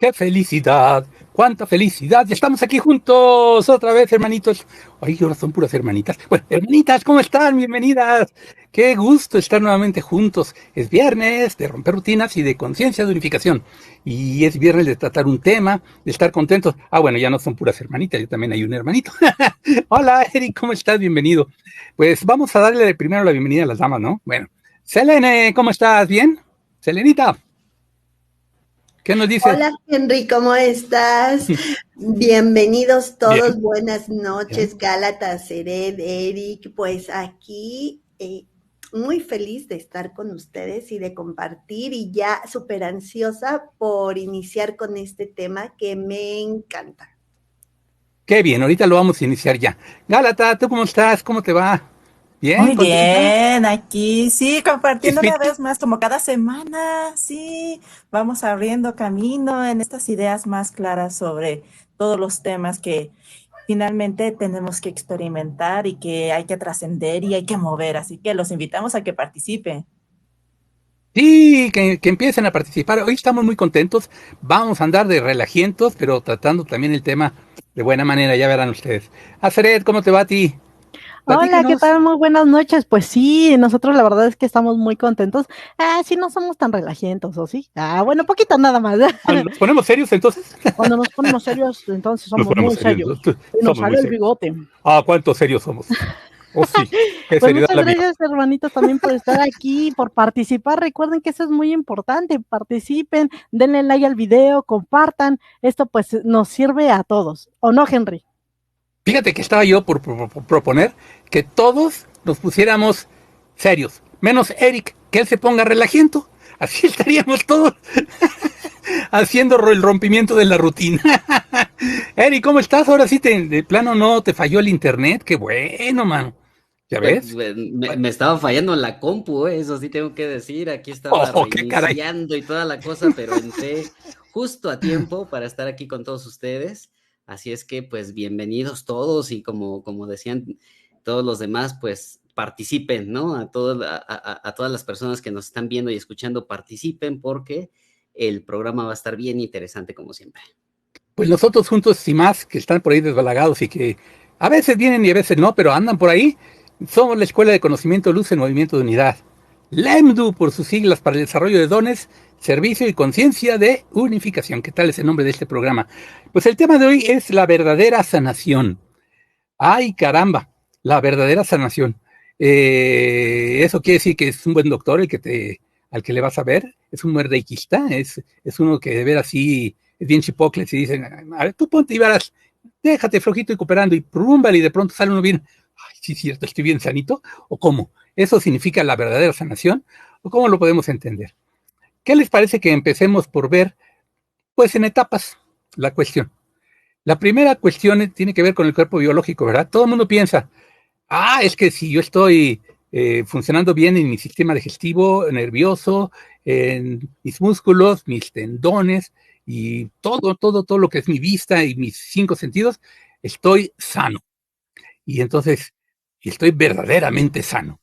¡Qué felicidad! ¡Cuánta felicidad! Ya estamos aquí juntos otra vez, hermanitos. Ay, ahora son puras hermanitas. Bueno, hermanitas, ¿cómo están? Bienvenidas. Qué gusto estar nuevamente juntos. Es viernes de romper rutinas y de conciencia de unificación. Y es viernes de tratar un tema, de estar contentos. Ah, bueno, ya no son puras hermanitas, yo también hay un hermanito. Hola, Eric, ¿cómo estás? Bienvenido. Pues vamos a darle primero la bienvenida a las damas, ¿no? Bueno, Selene, ¿cómo estás? ¿Bien? Selenita, ¿qué nos dices? Hola Henry, ¿cómo estás? Bienvenidos Bien. todos, buenas Bien. noches, Gálatas, Sered, Eric. Pues aquí muy feliz de estar con ustedes y de compartir y ya súper ansiosa por iniciar con este tema que me encanta. Qué bien, ahorita lo vamos a iniciar ya. Gálata, ¿tú cómo estás? ¿Cómo te va? ¿Bien? Muy ¿Contenta? bien, aquí sí, compartiendo una ¿Chispita? vez más, como cada semana, sí, vamos abriendo camino en estas ideas más claras sobre todos los temas que finalmente tenemos que experimentar y que hay que trascender y hay que mover, así que los invitamos a que participen. Sí, que empiecen a participar. Hoy estamos muy contentos. Vamos a andar de relajientos, pero tratando también el tema de buena manera, ya verán ustedes. Azeret, ¿cómo te va a ti? Hola, ¿qué Platícanos. tal? Muy buenas noches. Pues sí, nosotros la verdad es que estamos muy contentos. Sí, no somos tan relajientos, ¿o sí? Bueno, poquito nada más. Ah, ¿nos ponemos serios entonces? Cuando nos ponemos serios, entonces Nos somos ponemos muy serios, serios. ¿no? Y nos Somos muy sale el serios. bigote. Ah, ¿cuántos serios somos? Oh, sí, qué Pues seriedad muchas la mía. gracias, hermanitos, también por estar aquí, por participar. Recuerden que eso es muy importante. Participen, denle like al video, compartan. Esto pues nos sirve a todos. ¿O no, Henry? Fíjate que estaba yo por proponer que todos nos pusiéramos serios, menos Eric, que él se ponga relajiento. Así estaríamos todos haciendo el rompimiento de la rutina. Eric, ¿cómo estás? Ahora sí, de plano no te falló el internet. Qué bueno, mano. ¿Ya ves? Me estaba fallando en la compu, eso sí tengo que decir. Aquí estaba Oh, qué caray. reiniciando y toda la cosa, pero entré justo a tiempo para estar aquí con todos ustedes. Así es que, pues, bienvenidos todos y como decían todos los demás, pues, participen, ¿no? A todas las personas que nos están viendo y escuchando, participen porque el programa va a estar bien interesante como siempre. Pues nosotros juntos y más que están por ahí desbalagados y que a veces vienen y a veces no, pero andan por ahí, somos la Escuela de Conocimiento Luz en Movimiento de Unidad. LEMDU por sus siglas para el desarrollo de dones, servicio y conciencia de unificación. ¿Qué tal es el nombre de este programa? Pues el tema de hoy es la verdadera sanación. ¡Ay, caramba! La verdadera sanación. Eso quiere decir que es un buen doctor al que le vas a ver, es un buen reikista, es uno que de ver así es bien chipocle, si dicen, a ver, tú ponte y verás, déjate flojito y cooperando, y prúmbale, y de pronto sale uno bien, ay, sí, cierto, estoy bien sanito, o cómo, eso significa la verdadera sanación, o cómo lo podemos entender. ¿Qué les parece que empecemos por ver, pues en etapas, la cuestión? La primera cuestión tiene que ver con el cuerpo biológico, ¿verdad? Todo el mundo piensa, es que si yo estoy funcionando bien en mi sistema digestivo, nervioso, en mis músculos, mis tendones y todo lo que es mi vista y mis 5 sentidos, estoy sano. Y entonces, estoy verdaderamente sano.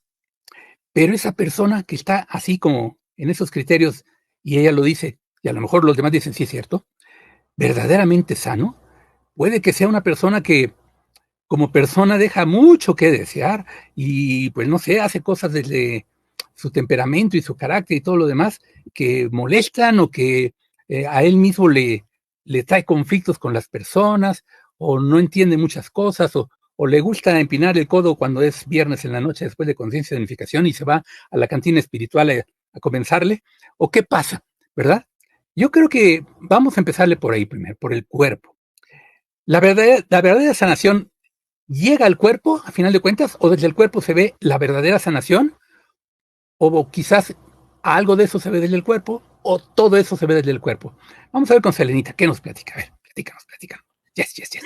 Pero esa persona que está así como en esos criterios y ella lo dice, y a lo mejor los demás dicen, sí es cierto, verdaderamente sano, puede que sea una persona que como persona deja mucho que desear y pues no sé, hace cosas desde su temperamento y su carácter y todo lo demás que molestan o que a él mismo le trae conflictos con las personas o no entiende muchas cosas o le gusta empinar el codo cuando es viernes en la noche después de conciencia de unificación y se va a la cantina espiritual a comenzarle, o qué pasa, ¿verdad? Yo creo que vamos a empezarle por ahí primero, por el cuerpo. La verdadera sanación llega al cuerpo, a final de cuentas, o desde el cuerpo se ve la verdadera sanación, o quizás algo de eso se ve desde el cuerpo, o todo eso se ve desde el cuerpo. Vamos a ver con Selenita, ¿qué nos platica? A ver, platícanos. Yes, yes, yes.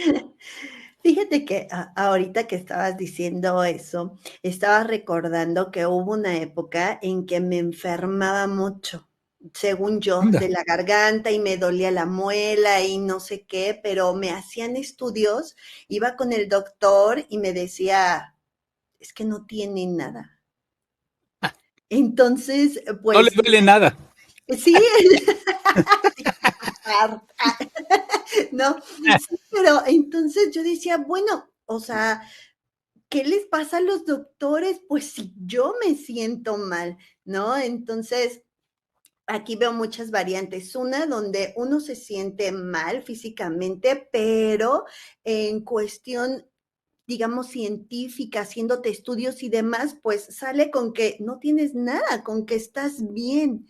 Fíjate que ahorita que estabas diciendo eso, estaba recordando que hubo una época en que me enfermaba mucho, según yo, Anda. de la garganta y me dolía la muela y no sé qué, pero me hacían estudios, iba con el doctor y me decía, es que no tiene nada. Entonces, No le pues duele nada. sí, No, sí, pero entonces yo decía, bueno, o sea, ¿qué les pasa a los doctores? Pues si yo me siento mal, ¿no? Entonces, aquí veo muchas variantes. Una donde uno se siente mal físicamente, pero en cuestión, digamos, científica, haciéndote estudios y demás, pues sale con que no tienes nada, con que estás bien.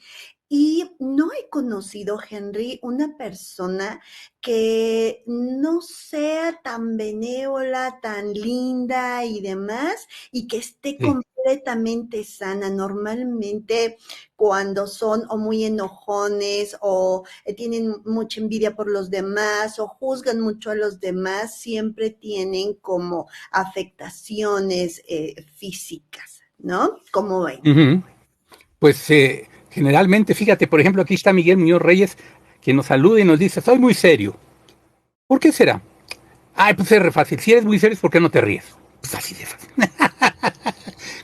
Y no he conocido, Henry, una persona que no sea tan benévola, tan linda y demás, y que esté Sí. completamente sana. Normalmente cuando son o muy enojones o tienen mucha envidia por los demás o juzgan mucho a los demás, siempre tienen como afectaciones físicas, ¿no? ¿Cómo ven? Ujú. Pues generalmente, fíjate, por ejemplo, aquí está Miguel Muñoz Reyes, que nos saluda y nos dice, soy muy serio. ¿Por qué será? Ay, pues es re fácil. Si eres muy serio, ¿por qué no te ríes? Pues así de fácil.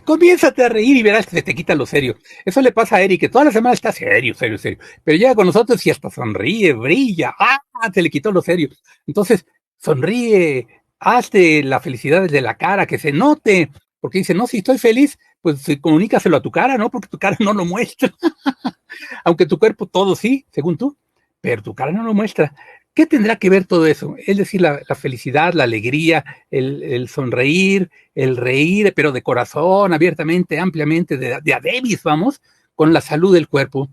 Comiénzate a reír y verás que se te quita lo serio. Eso le pasa a Eric, que toda la semana está serio, serio, serio. Pero llega con nosotros y hasta sonríe, brilla. ¡Ah! Se le quitó lo serio. Entonces, sonríe, hazte la felicidad desde la cara, que se note. Porque dice, no, si estoy feliz, pues comunícaselo a tu cara, ¿no? Porque tu cara no lo muestra. Aunque tu cuerpo todo sí, según tú, pero tu cara no lo muestra. ¿Qué tendrá que ver todo eso? Es decir, la felicidad, la alegría, el sonreír, el reír, pero de corazón, abiertamente, ampliamente, de a Davis, vamos, con la salud del cuerpo.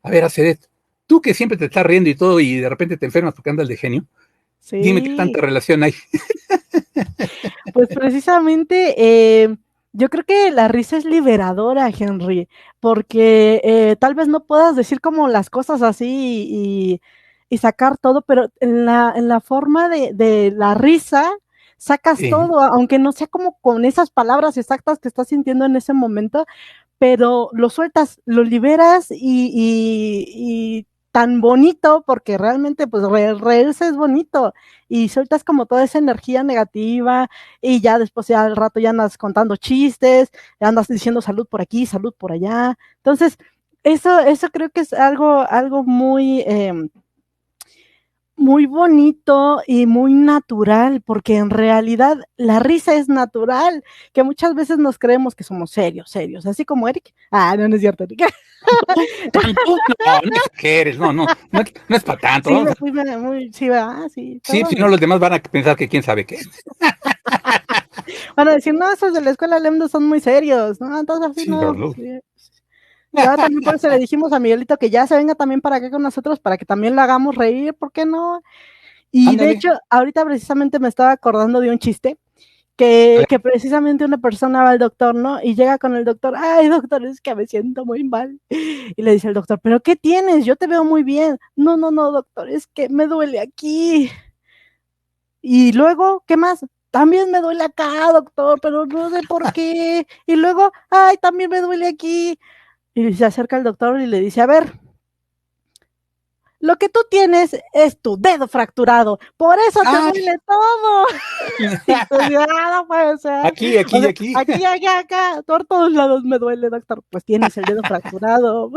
A ver, Aceret, tú que siempre te estás riendo y todo y de repente te enfermas porque andas de genio, dime qué tanta Sí, relación hay. pues precisamente yo creo que la risa es liberadora, Henry, porque tal vez no puedas decir como las cosas así y sacar todo, pero en la forma de la risa sacas Sí. todo, aunque no sea como con esas palabras exactas que estás sintiendo en ese momento, pero lo sueltas, lo liberas y tan bonito, porque realmente pues reírse es bonito, y sueltas como toda esa energía negativa, y ya después ya al rato ya andas contando chistes, ya andas diciendo salud por aquí, salud por allá. Entonces, eso creo que es algo muy, muy bonito y muy natural, porque en realidad la risa es natural, que muchas veces nos creemos que somos serios, serios, así como Eric. Ah, no, no es cierto, Eric. ¿Tanto? No, no exageres, no es para tanto. Sí, Vamos me a, fui muy, sí, ¿verdad? Sí, sí, si perdón. no los demás van a pensar que quién sabe qué. Van a decir, no, esos de la escuela Lemdo son muy serios, ¿no? Entonces así Sí, no. ¿verdad? Sí. Ya también por eso le dijimos a Miguelito que ya se venga también para acá con nosotros, para que también lo hagamos reír, ¿por qué no? Y de Ándale. hecho, ahorita precisamente me estaba acordando de un chiste A ver, que precisamente una persona va al doctor, ¿no? Y llega con el doctor, ay, doctor, es que me siento muy mal. Y le dice el doctor, ¿pero qué tienes? Yo te veo muy bien. No, no, no, doctor, es que me duele aquí. Y luego, ¿qué más? También me duele acá, doctor, pero no sé por qué. Y luego, ay, también me duele aquí. Y se acerca el doctor y le dice, a ver, lo que tú tienes es tu dedo fracturado, por eso te ¡ay! duele todo. Y tú dices, ah, no puede ser. Aquí, O aquí, sea, aquí. aquí, allá, acá, por todos lados me duele, doctor. Pues tienes el dedo fracturado.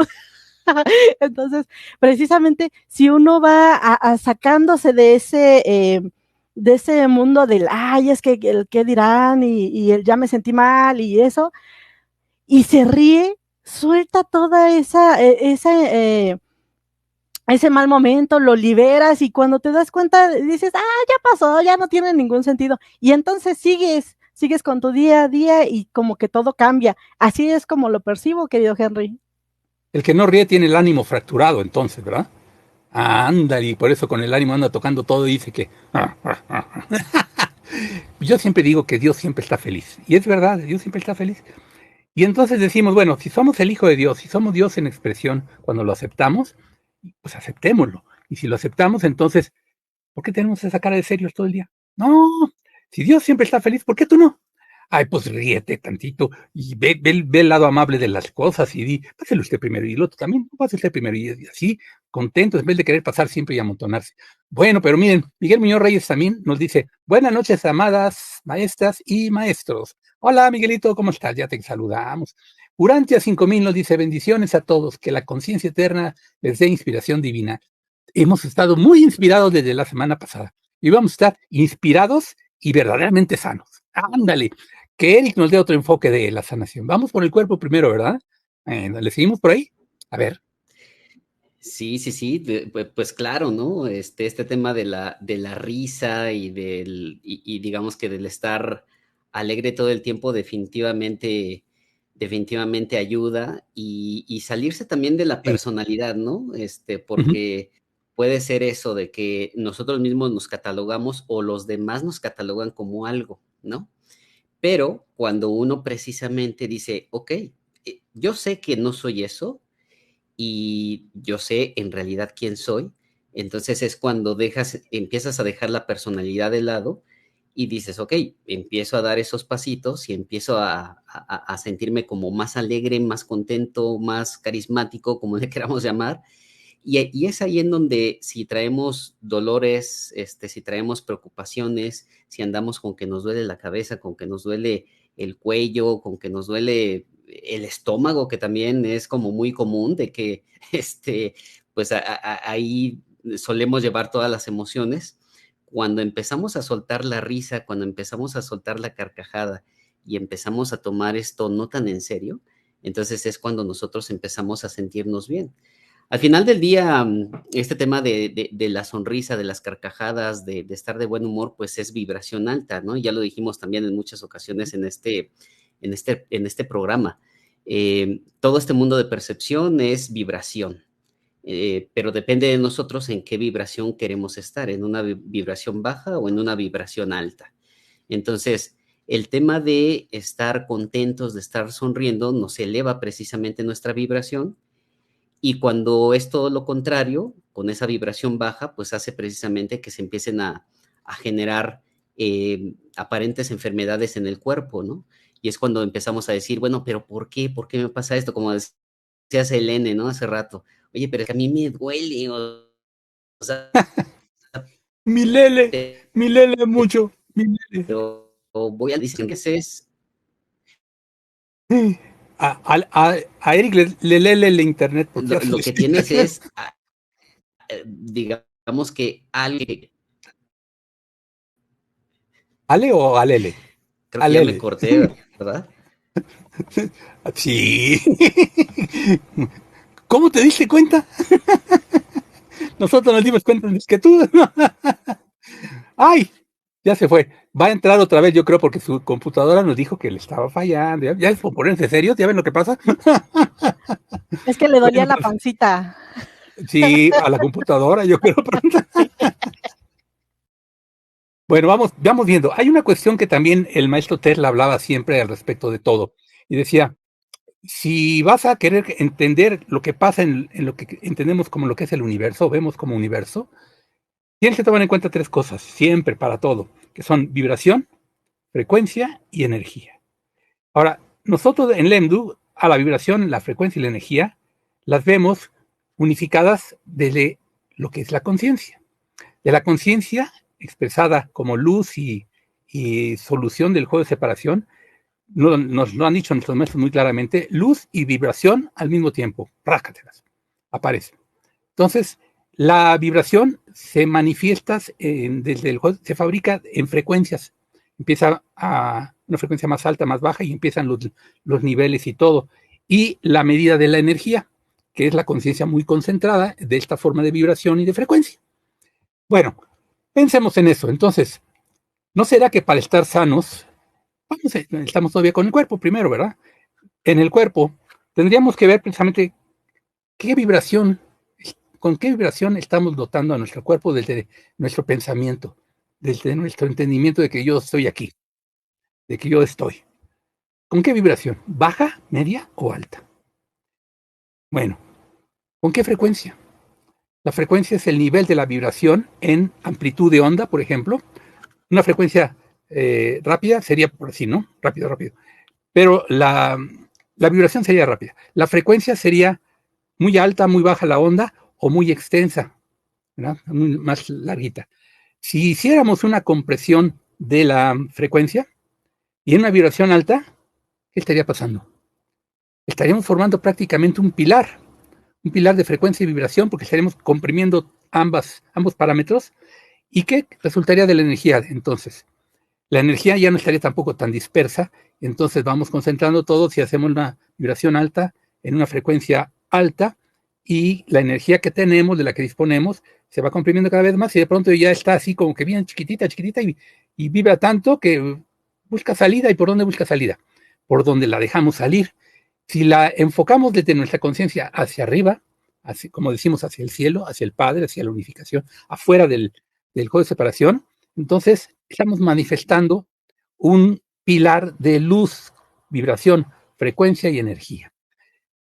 Entonces, precisamente, si uno va sacándose de ese mundo del, ay, es que el qué dirán y el ya me sentí mal y eso, y se ríe, suelta toda ese mal momento, lo liberas y cuando te das cuenta dices, ah, ya pasó, ya no tiene ningún sentido. Y entonces sigues con tu día a día y como que todo cambia. Así es como lo percibo, querido Henry. El que no ríe tiene el ánimo fracturado, entonces, ¿verdad? Anda, y por eso con el ánimo anda tocando todo y dice que... Yo siempre digo que Dios siempre está feliz. Y es verdad, Dios siempre está feliz. Y entonces decimos, bueno, si somos el Hijo de Dios, si somos Dios en expresión, cuando lo aceptamos, pues aceptémoslo. Y si lo aceptamos, entonces, ¿por qué tenemos esa cara de serios todo el día? No, si Dios siempre está feliz, ¿por qué tú no? Ay, pues ríete tantito y ve el lado amable de las cosas y di, páselo usted primero y el otro también, páselo usted primero y así, contentos en vez de querer pasar siempre y amontonarse. Bueno, pero miren, Miguel Muñoz Reyes también nos dice, buenas noches, amadas maestras y maestros. Hola, Miguelito, ¿cómo estás? Ya te saludamos. Urantia 5000 nos dice, bendiciones a todos, que la conciencia eterna les dé inspiración divina. hemos estado muy inspirados desde la semana pasada. Y vamos a estar inspirados y verdaderamente sanos. Ándale, que Eric nos dé otro enfoque de la sanación. Vamos por el cuerpo primero, ¿verdad? ¿Le seguimos por ahí? A ver. Sí, sí, sí, pues claro, ¿no? Este tema de la risa y y digamos que del estar alegre todo el tiempo definitivamente ayuda y salirse también de la Sí. personalidad, ¿no? Ujú. Porque puede ser eso de que nosotros mismos nos catalogamos o los demás nos catalogan como algo, ¿no? Pero cuando uno precisamente dice, ok, yo sé que no soy eso y yo sé en realidad quién soy, entonces es cuando empiezas a dejar la personalidad de lado y dices, ok, empiezo a dar esos pasitos y empiezo a sentirme como más alegre, más contento, más carismático, como le queramos llamar. Y es ahí en donde si traemos dolores, si traemos preocupaciones, si andamos con que nos duele la cabeza, con que nos duele el cuello, con que nos duele el estómago, que también es como muy común de que pues ahí solemos llevar todas las emociones. Cuando empezamos a soltar la risa, cuando empezamos a soltar la carcajada y empezamos a tomar esto no tan en serio, entonces es cuando nosotros empezamos a sentirnos bien. Al final del día, este tema de la sonrisa, de las carcajadas, de estar de buen humor, pues es vibración alta, ¿no? Ya lo dijimos también en muchas ocasiones en este programa. Todo este mundo de percepción es vibración, pero depende de nosotros en qué vibración queremos estar, en una vibración baja o en una vibración alta. Entonces, el tema de estar contentos, de estar sonriendo, nos eleva precisamente nuestra vibración. Y cuando es todo lo contrario, con esa vibración baja, pues hace precisamente que se empiecen a generar aparentes enfermedades en el cuerpo, ¿no? Y es cuando empezamos a decir, bueno, pero ¿por qué? ¿Por qué me pasa esto? Como decía Selene, ¿no? Hace rato. Oye, pero es que a mí me duele, o sea, Mi Lele mucho, mi Lele. pero voy a decir que ese es A Eric le lele el internet porque hace lo que tienes es, digamos que alguien, ¿Ale o Alele? creo que ya me Alele. corté, ¿verdad? Sí. ¿Cómo te diste cuenta? Nosotros nos dimos cuenta antes que tú. ¡Ay! Ya se fue. Va a entrar otra vez, yo creo, porque su computadora nos dijo que le estaba fallando. ¿Ya es por ponerse serios? ¿Ya ven lo que pasa? Es que le Bueno, dolía la entonces, pancita. sí, a la computadora, yo creo. Bueno, vamos viendo. Hay una cuestión que también el maestro Tesla hablaba siempre al respecto de todo. Y decía, si vas a querer entender lo que pasa en lo que entendemos como lo que es el universo, vemos como universo, tienes que tomar en cuenta tres cosas, siempre para todo, que son vibración, frecuencia y energía. Ahora, nosotros en Lemdu, a la vibración, la frecuencia y la energía, las vemos unificadas desde lo que es la conciencia. De la conciencia expresada como luz y solución del juego de separación, nos lo han dicho nuestros maestros muy claramente, luz y vibración al mismo tiempo, rácatelas, aparecen. Entonces, la vibración se manifiesta desde el juego, se fabrica en frecuencias, empieza a una frecuencia más alta, más baja y empiezan los niveles y todo. Y la medida de la energía, que es la conciencia muy concentrada de esta forma de vibración y de frecuencia. Bueno, pensemos en eso. Entonces, ¿no será que para estar sanos, estamos todavía con el cuerpo primero, ¿verdad? En el cuerpo tendríamos que ver precisamente qué vibración, con qué vibración estamos dotando a nuestro cuerpo desde nuestro pensamiento, desde nuestro entendimiento de que yo estoy aquí, de que yo estoy. ¿Con qué vibración? ¿Baja, media o alta? Bueno, ¿con qué frecuencia? La frecuencia es el nivel de la vibración en amplitud de onda, por ejemplo. Una frecuencia rápida sería por así, ¿no? Rápido, rápido. Pero la vibración sería rápida. La frecuencia sería muy alta, muy baja la onda o muy extensa, ¿verdad? Más larguita. Si hiciéramos una compresión de la frecuencia y en una vibración alta, ¿qué estaría pasando? Estaríamos formando prácticamente un pilar un pilar de frecuencia y vibración, porque estaremos comprimiendo ambos parámetros. ¿Y qué resultaría de la energía entonces? La energía ya no estaría tampoco tan dispersa, entonces vamos concentrando todo si hacemos una vibración alta en una frecuencia alta, y la energía que tenemos, de la que disponemos, se va comprimiendo cada vez más y de pronto ya está así como que bien chiquitita y vibra tanto que busca salida. ¿Y por dónde busca salida? Por donde la dejamos salir. Si la enfocamos desde nuestra conciencia hacia arriba, así como decimos, hacia el cielo, hacia el Padre, hacia la unificación, afuera del juego de separación, entonces estamos manifestando un pilar de luz, vibración, frecuencia y energía.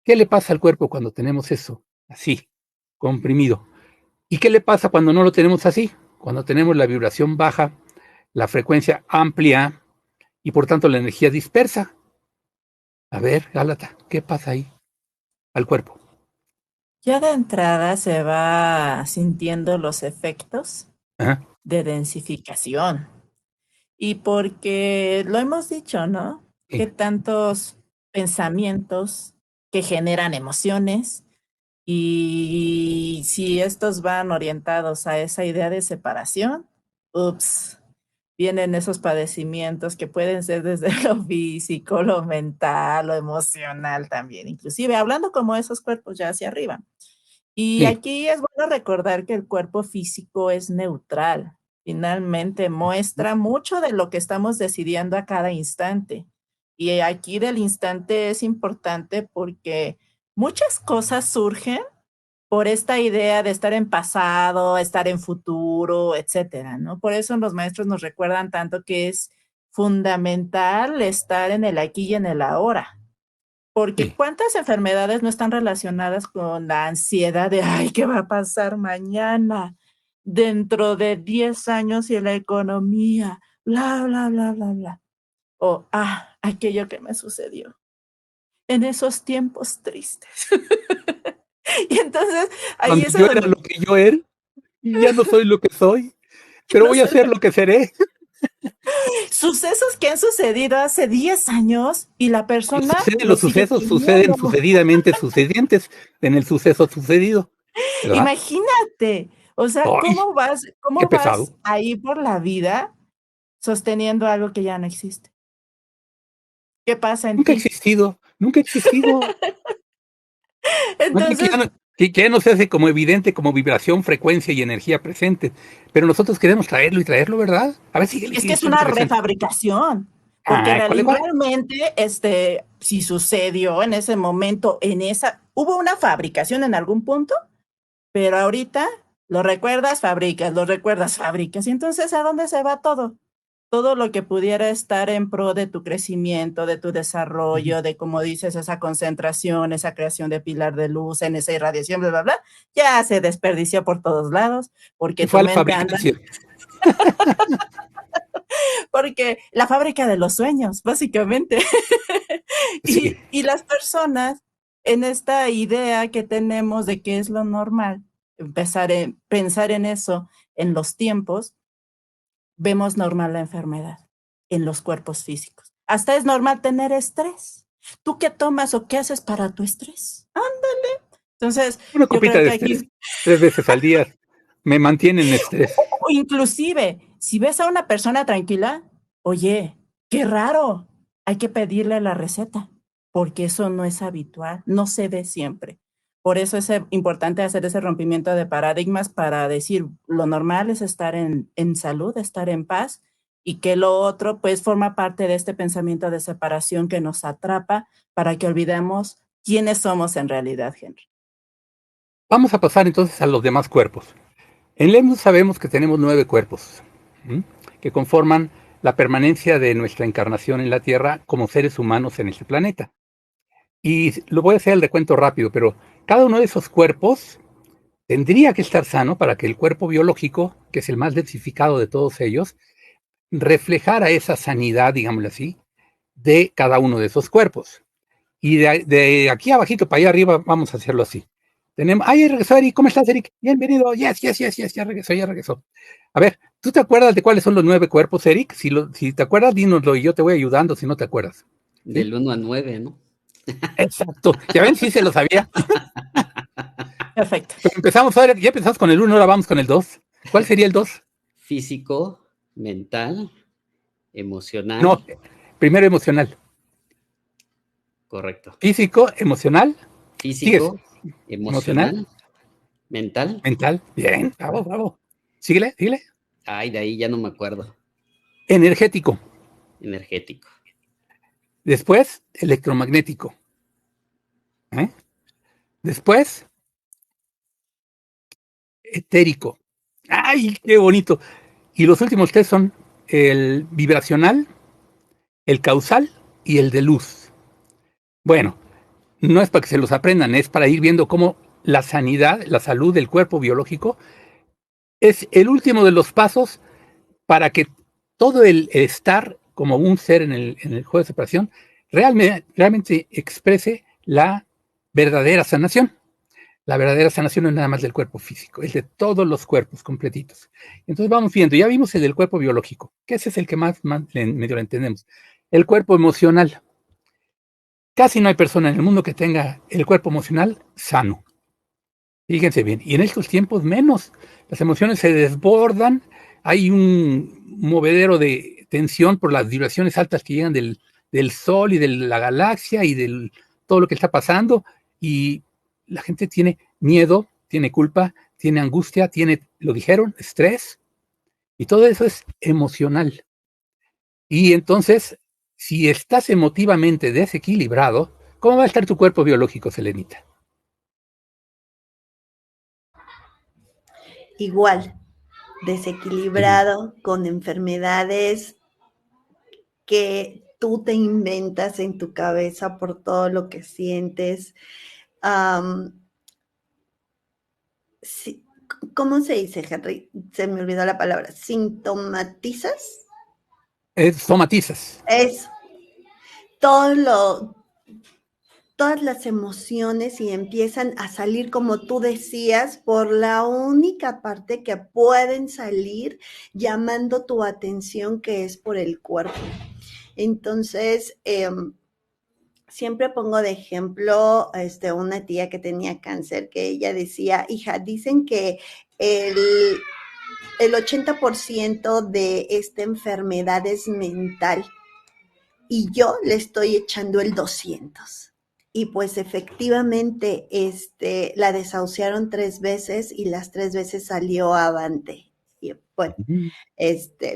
¿Qué le pasa al cuerpo cuando tenemos eso así, comprimido? ¿Y qué le pasa cuando no lo tenemos así? Cuando tenemos la vibración baja, la frecuencia amplia y por tanto la energía dispersa. A ver, Gálata, ¿qué pasa ahí al cuerpo? Ya de entrada se va sintiendo los efectos Ajá. de densificación. Y porque lo hemos dicho, ¿no? Sí. Que tantos pensamientos que generan emociones, y si estos van orientados a esa idea de separación, ups, vienen esos padecimientos que pueden ser desde lo físico, lo mental, lo emocional también, inclusive hablando como esos cuerpos ya hacia arriba. Y Sí. aquí es bueno recordar que el cuerpo físico es neutral. Finalmente muestra mucho de lo que estamos decidiendo a cada instante. Y aquí del instante es importante porque muchas cosas surgen por esta idea de estar en pasado, estar en futuro, etcétera, ¿no? Por eso los maestros nos recuerdan tanto que es fundamental estar en el aquí y en el ahora. Porque Sí. ¿cuántas enfermedades no están relacionadas con la ansiedad de, ay, ¿qué va a pasar mañana? Dentro de 10 años y la economía, bla, bla, bla, bla, bla. O, aquello que me sucedió en esos tiempos tristes. Y entonces, ahí Cuando es yo era donde lo que yo era y ya no soy lo que soy, pero no voy a sé, ser lo que seré. sucesos que han sucedido hace 10 años y la persona lo Los sigue sucesos suceden teniendo. sucedidamente sucedientes en el suceso sucedido, ¿verdad? Imagínate, o sea, ¡Ay, qué cómo pesado! vas ahí por la vida sosteniendo algo que ya no existe? ¿Qué pasa en Nunca ha ti? existido, nunca ha existido. Más bien Entonces, que ya no se hace como evidente, como vibración, frecuencia y energía presente. Pero nosotros queremos traerlo y traerlo, ¿verdad? A ver, síguele, es que sigue, es qué una interesante. refabricación, porque ¿Cuál? realmente, si sucedió en ese momento, hubo una fabricación en algún punto, pero ahorita lo recuerdas, fabricas, y entonces, ¿a dónde se va todo? Todo lo que pudiera estar en pro de tu crecimiento, de tu Ujú. desarrollo, de, como dices, esa concentración, esa creación de pilar de luz, en esa irradiación, bla, bla, bla, ya se desperdició por todos lados, Se porque fue tu a la mente anda, fabricación. porque la fábrica de los sueños, básicamente. Sí. Y las personas, en esta idea que tenemos de qué es lo normal, pensar en eso en los tiempos, vemos normal la enfermedad en los cuerpos físicos. Hasta es normal tener estrés. ¿Tú qué tomas o qué haces para tu estrés? Ándale. Entonces, Una yo copita creo de que estrés aquí, 3 veces al día me mantiene en estrés. o inclusive, si ves a una persona tranquila, oye, qué raro, hay que pedirle la receta, porque eso no es habitual, no se ve siempre. Por eso es importante hacer ese rompimiento de paradigmas para decir, lo normal es estar en salud, estar en paz, y que lo otro pues forma parte de este pensamiento de separación que nos atrapa para que olvidemos quiénes somos en realidad, Henry. Vamos a pasar entonces a los demás cuerpos. En Lemus sabemos que tenemos 9 cuerpos, ¿m? Que conforman la permanencia de nuestra encarnación en la Tierra como seres humanos en este planeta. Y lo voy a hacer el recuento rápido, pero cada uno de esos cuerpos tendría que estar sano para que el cuerpo biológico, que es el más densificado de todos ellos, reflejara esa sanidad, digámoslo así, de cada uno de esos cuerpos. Y de aquí abajito para allá arriba vamos a hacerlo así. Tenemos, ya regresó Eric, ¿cómo estás, Eric? Bienvenido, yes, ya regresó, ya regresó. A ver, ¿tú te acuerdas de cuáles son los 9 cuerpos, Eric? Si te acuerdas, dínoslo y yo te voy ayudando si no te acuerdas. ¿Sí? Del 1 a 9, ¿no? Exacto, ya ven, sí se lo sabía. Perfecto. Pero empezamos ahora, ya empezamos con el 1, ahora vamos con el 2. ¿Cuál sería el 2? Físico, mental, emocional. No, primero emocional. Correcto. Físico, emocional. Físico, Emocional, emocional, mental. mental. Bien, bravo, bravo. Síguele, síguele. Ay, de ahí ya no me acuerdo. Energético. Energético. Después, electromagnético. ¿Eh? Después, etérico. ¡Ay, qué bonito! Y los últimos tres son el vibracional, el causal y el de luz. Bueno, no es para que se los aprendan, es para ir viendo cómo la sanidad, la salud del cuerpo biológico es el último de los pasos para que todo el estar como un ser en el juego de separación realmente exprese la verdadera sanación. La verdadera sanación no es nada más del cuerpo físico, es de todos los cuerpos completitos. Entonces vamos viendo, ya vimos el del cuerpo biológico, que ese es el que más medio lo entendemos. El cuerpo emocional. Casi no hay persona en el mundo que tenga el cuerpo emocional sano. Fíjense bien, y en estos tiempos menos. Las emociones se desbordan, hay un movedero de tensión por las vibraciones altas que llegan del Sol y de la galaxia y de todo lo que está pasando, y la gente tiene miedo, tiene culpa, tiene angustia, tiene, lo dijeron, estrés, y todo eso es emocional. Y entonces, si estás emotivamente desequilibrado, ¿cómo va a estar tu cuerpo biológico, Selenita? Igual, desequilibrado, con enfermedades que tú te inventas en tu cabeza por todo lo que sientes. Sí, ¿cómo se dice, Henry? Se me olvidó la palabra. ¿Sintomatizas? Somatizas. Eso. Todas las emociones y empiezan a salir, como tú decías, por la única parte que pueden salir llamando tu atención, que es por el cuerpo. Entonces, siempre pongo de ejemplo una tía que tenía cáncer, que ella decía, hija, dicen que el 80% de esta enfermedad es mental y yo le estoy echando el 200%. Y pues efectivamente la desahuciaron 3 veces y las 3 veces salió avante. Y bueno,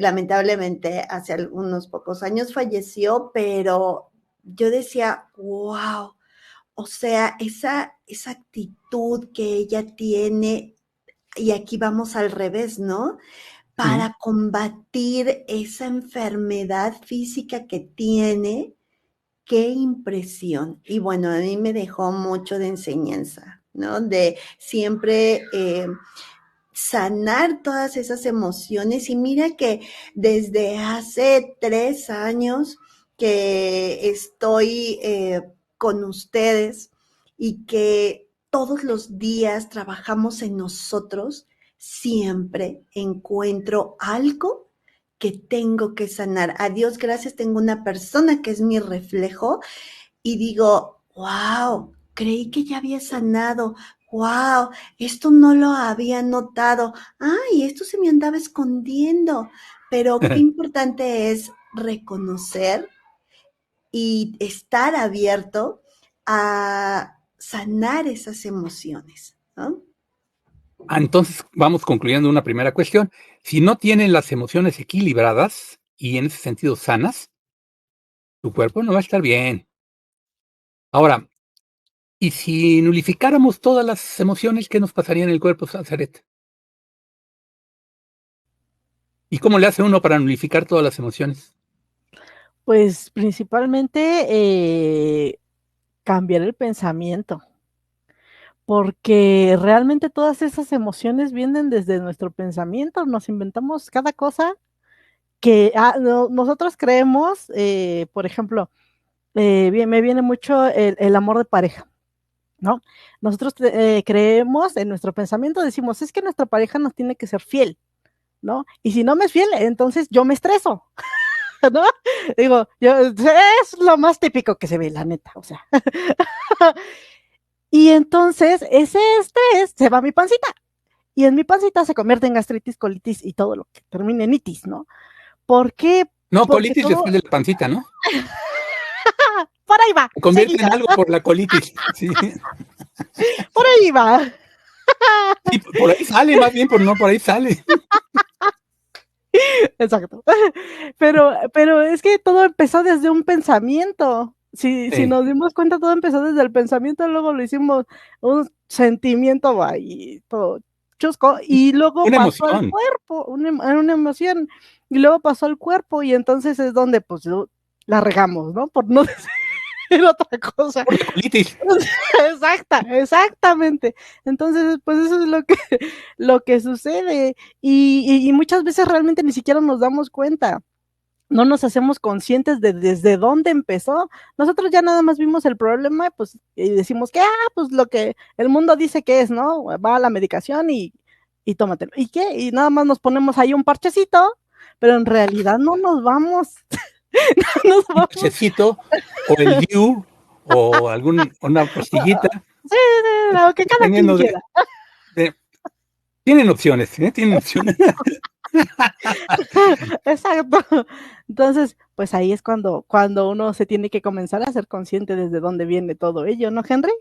lamentablemente hace unos pocos años falleció, pero yo decía, wow, o sea, esa actitud que ella tiene, y aquí vamos al revés, ¿no? Para combatir esa enfermedad física que tiene. Qué impresión. Y bueno, a mí me dejó mucho de enseñanza, ¿no? De siempre sanar todas esas emociones. Y mira que desde hace 3 años que estoy con ustedes y que todos los días trabajamos en nosotros, siempre encuentro algo que tengo que sanar. A Dios gracias, tengo una persona que es mi reflejo y digo, wow, creí que ya había sanado. Wow, esto no lo había notado. Ay, esto se me andaba escondiendo. Pero qué importante es reconocer y estar abierto a sanar esas emociones, ¿no? Entonces vamos concluyendo una primera cuestión. Si no tienen las emociones equilibradas y en ese sentido sanas, tu cuerpo no va a estar bien. Ahora, ¿y si nulificáramos todas las emociones, qué nos pasaría en el cuerpo, Zaret? ¿Y cómo le hace uno para nulificar todas las emociones? Pues principalmente cambiar el pensamiento, porque realmente todas esas emociones vienen desde nuestro pensamiento, nos inventamos cada cosa que nosotros creemos, por ejemplo, me viene mucho el amor de pareja, ¿no? Nosotros creemos en nuestro pensamiento, decimos, es que nuestra pareja nos tiene que ser fiel, ¿no? Y si no me es fiel, entonces yo me estreso, ¿no? Digo, es lo más típico que se ve, la neta, o sea. Y entonces ese estrés se va a mi pancita. Y en mi pancita se convierte en gastritis, colitis y todo lo que termine en itis, ¿no? ¿Por qué? No, Porque colitis todo, después de la pancita, ¿no? por ahí va, Se convierte en seguida, algo por la colitis. Sí, por ahí va. sí, por ahí sale, más bien, por no por ahí sale. Exacto. Pero es que todo empezó desde un pensamiento. Si Sí. nos dimos cuenta, todo empezó desde el pensamiento, luego lo hicimos un sentimiento ahí, todo chusco, y luego Una pasó al emoción. cuerpo, una emoción, y luego pasó al cuerpo, y entonces es donde pues la regamos, ¿no? Por no decir otra cosa. Por la colitis. Exactamente. Entonces, pues eso es lo que sucede. Y muchas veces realmente ni siquiera nos damos cuenta. No nos hacemos conscientes de desde dónde empezó. Nosotros ya nada más vimos el problema, pues, y decimos que, pues lo que el mundo dice que es, ¿no? Va a la medicación y tómatelo. ¿Y qué? Y nada más nos ponemos ahí un parchecito, pero en realidad no nos vamos, no nos Un vamos. pachecito, o el DIU, o una pastillita, Sí, lo que cada quien dependiendo quiera. de- tienen opciones, ¿eh? Tienen opciones. Exacto. Entonces, pues ahí es cuando uno se tiene que comenzar a ser consciente desde dónde viene todo ello, ¿no, Henry?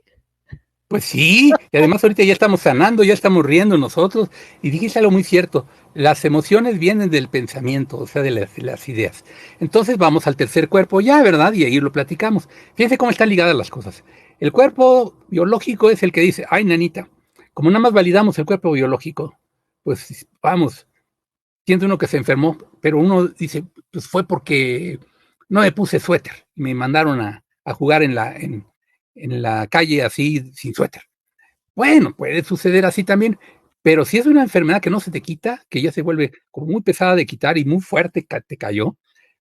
Pues sí, y además ahorita ya estamos sanando, ya estamos riendo nosotros, y dijiste algo muy cierto, las emociones vienen del pensamiento, o sea, de las ideas. Entonces vamos al tercer cuerpo ya, ¿verdad? Y ahí lo platicamos. Fíjense cómo están ligadas las cosas. El cuerpo biológico es el que dice, ay, nanita, como nada más validamos el cuerpo biológico, pues vamos, siente uno que se enfermó, pero uno dice, pues fue porque no me puse suéter, me mandaron a jugar en la calle así sin suéter. Bueno, puede suceder así también, pero si es una enfermedad que no se te quita, que ya se vuelve como muy pesada de quitar y muy fuerte te cayó,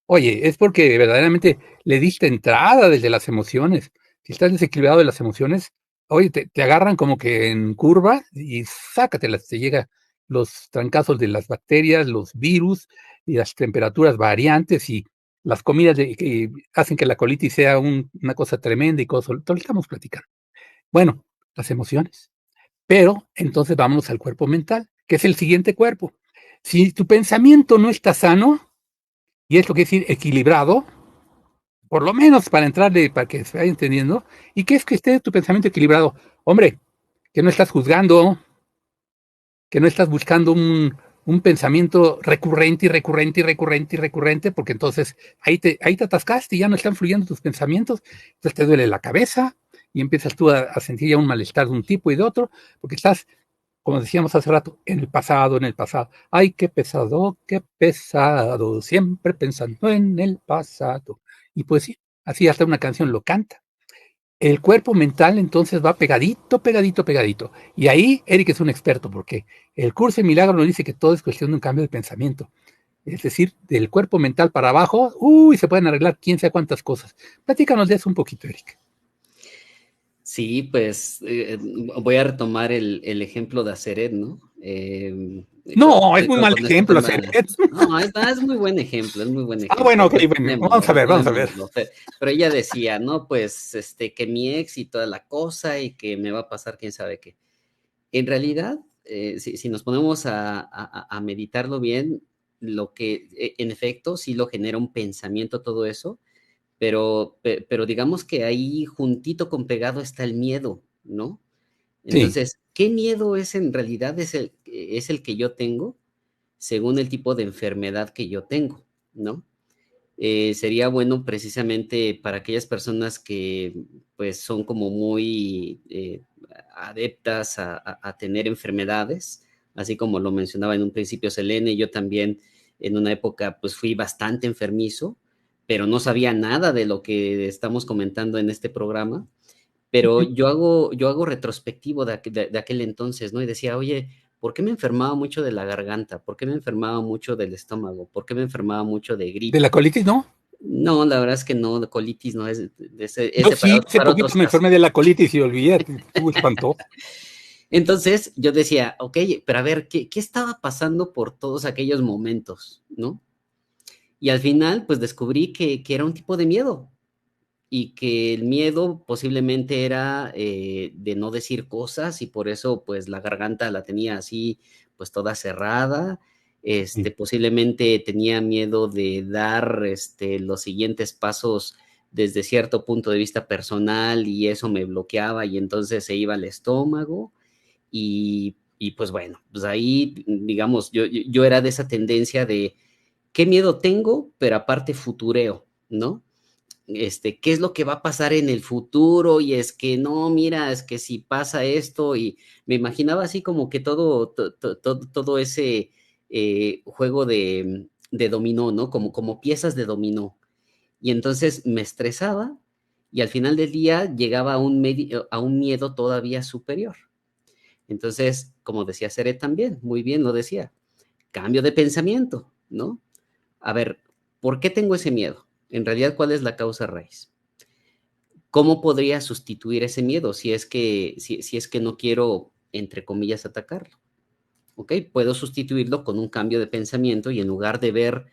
oye, es porque verdaderamente le diste entrada desde las emociones. Si estás desequilibrado de las emociones, oye, te agarran como que en curva y sácatelas, te llega los trancazos de las bacterias, los virus y las temperaturas variantes y las comidas que hacen que la colitis sea una cosa tremenda y cosas, todo lo estamos platicando. Bueno, las emociones. Pero entonces vámonos al cuerpo mental, que es el siguiente cuerpo. Si tu pensamiento no está sano, y esto quiere decir equilibrado, por lo menos para entrarle, para que se vaya entendiendo, ¿y qué es que esté tu pensamiento equilibrado? Hombre, que no estás juzgando, que no estás buscando un pensamiento recurrente y recurrente y recurrente y recurrente, porque entonces ahí te atascaste y ya no están fluyendo tus pensamientos, entonces te duele la cabeza y empiezas tú a sentir ya un malestar de un tipo y de otro, porque estás, como decíamos hace rato, en el pasado, en el pasado. Ay, qué pesado, siempre pensando en el pasado. Y pues sí, así hasta una canción lo canta. El cuerpo mental entonces va pegadito, pegadito, pegadito. Y ahí Eric es un experto porque el curso de milagro nos dice que todo es cuestión de un cambio de pensamiento. Es decir, del cuerpo mental para abajo, se pueden arreglar quién sabe cuántas cosas. Platícanos de eso un poquito, Eric. Sí, pues voy a retomar el ejemplo de Aceret, ¿no? No, es muy mal Con este ejemplo tema. hacer eso. No, es muy buen ejemplo, es muy buen Bueno, ejemplo. ok, bueno, vamos a ver, vamos a ver. Retomémoslo. Pero ella decía, no, pues, que mi ex y toda la cosa y que me va a pasar quién sabe qué. En realidad, si nos ponemos a meditarlo bien, lo que, en efecto, sí lo genera un pensamiento todo eso, pero digamos que ahí juntito con pegado está el miedo, ¿no? Sí, Entonces, ¿qué miedo es en realidad es el que yo tengo según el tipo de enfermedad que yo tengo, ¿no? Sería bueno precisamente para aquellas personas que pues son como muy adeptas a tener enfermedades, así como lo mencionaba en un principio Selene, yo también en una época pues fui bastante enfermizo, pero no sabía nada de lo que estamos comentando en este programa, pero yo hago retrospectivo de aquel entonces, ¿no? Y decía, oye, ¿por qué me enfermaba mucho de la garganta? ¿Por qué me enfermaba mucho del estómago? ¿Por qué me enfermaba mucho de de la gripa? colitis, ¿no? No, la verdad es que no, de colitis no, es Yo sí, hace para poquito otros me casos. enfermé de la colitis y olvidé, estuvo espantoso. Entonces yo decía, ok, pero a ver, ¿qué estaba pasando por todos aquellos momentos, no? Y al final, pues descubrí que era un tipo de miedo, y que el miedo posiblemente era de no decir cosas y por eso pues la garganta la tenía así pues toda cerrada. Posiblemente tenía miedo de dar los siguientes pasos desde cierto punto de vista personal y eso me bloqueaba y entonces se iba al estómago y pues bueno, pues ahí digamos, yo era de esa tendencia de qué miedo tengo, pero aparte futureo, ¿no? ¿Qué es lo que va a pasar en el futuro? Y es que no, mira, es que si pasa esto, y me imaginaba así como que todo ese juego de dominó, ¿no? Como piezas de dominó. Y entonces me estresaba y al final del día llegaba a un miedo todavía superior. Entonces, como decía Cere también, muy bien lo decía, cambio de pensamiento, ¿no? A ver, ¿por qué tengo ese miedo? En realidad, ¿cuál es la causa raíz? ¿Cómo podría sustituir ese miedo si es que no quiero, entre comillas, atacarlo? ¿Ok? Puedo sustituirlo con un cambio de pensamiento y en lugar de ver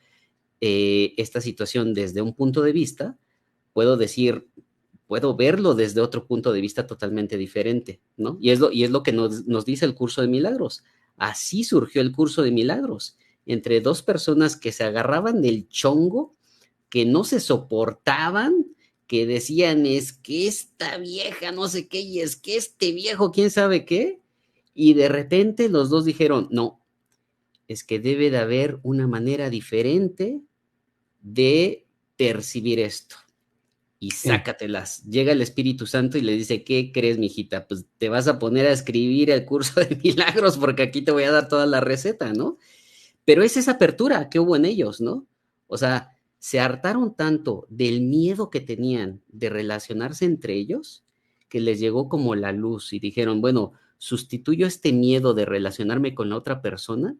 esta situación desde un punto de vista, puedo decir, puedo verlo desde otro punto de vista totalmente diferente, ¿no? Y es lo que nos dice el curso de milagros. Así surgió el curso de milagros, entre dos personas que se agarraban del chongo, que no se soportaban, que decían, es que esta vieja no sé qué, y es que este viejo quién sabe qué, y de repente los dos dijeron, no, es que debe de haber una manera diferente de percibir esto. Y sácatelas. Llega el Espíritu Santo y le dice, ¿qué crees, mijita? Pues te vas a poner a escribir el curso de milagros porque aquí te voy a dar toda la receta, ¿no? Pero es esa apertura que hubo en ellos, ¿no? O sea, se hartaron tanto del miedo que tenían de relacionarse entre ellos que les llegó como la luz y dijeron, bueno, sustituyo este miedo de relacionarme con la otra persona,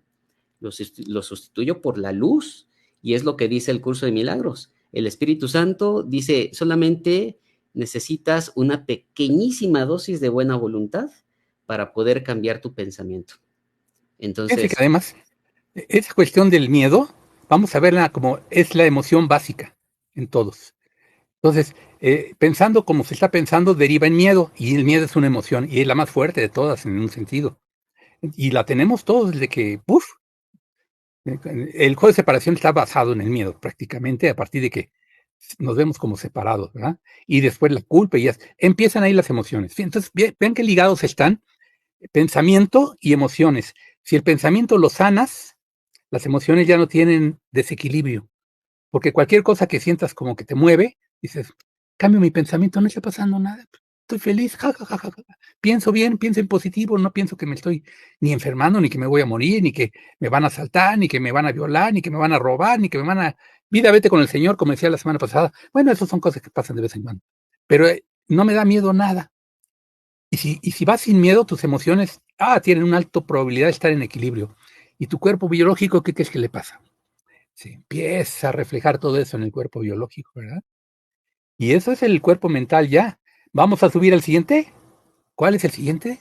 lo sustituyo por la luz. Y es lo que dice el curso de milagros. El Espíritu Santo dice, solamente necesitas una pequeñísima dosis de buena voluntad para poder cambiar tu pensamiento. Fíjense que Entonces, además, esa cuestión del miedo, vamos a verla como es la emoción básica en todos. Entonces, pensando como se está pensando, deriva en miedo, y el miedo es una emoción, y es la más fuerte de todas en un sentido. Y la tenemos todos desde que, ¡puf! El juego de separación está basado en el miedo, prácticamente, a partir de que nos vemos como separados, ¿verdad? Y después la culpa, y ya empiezan ahí las emociones. Entonces, vean qué ligados están pensamiento y emociones. Si el pensamiento lo sanas, las emociones ya no tienen desequilibrio, porque cualquier cosa que sientas como que te mueve, dices, cambio mi pensamiento, no está pasando nada, estoy feliz, ja, ja, ja, ja, ja. Pienso bien, pienso en positivo, no pienso que me estoy ni enfermando, ni que me voy a morir, ni que me van a asaltar, ni que me van a violar, ni que me van a robar, ni que me van a... Vida, vete con el Señor, como decía la semana pasada. Bueno, esas son cosas que pasan de vez en cuando, pero no me da miedo nada. Y si vas sin miedo, tus emociones tienen una alta probabilidad de estar en equilibrio. Y tu cuerpo biológico, ¿qué crees que le pasa? Se empieza a reflejar todo eso en el cuerpo biológico, ¿verdad? Y eso es el cuerpo mental ya. Vamos a subir al siguiente. ¿Cuál es el siguiente?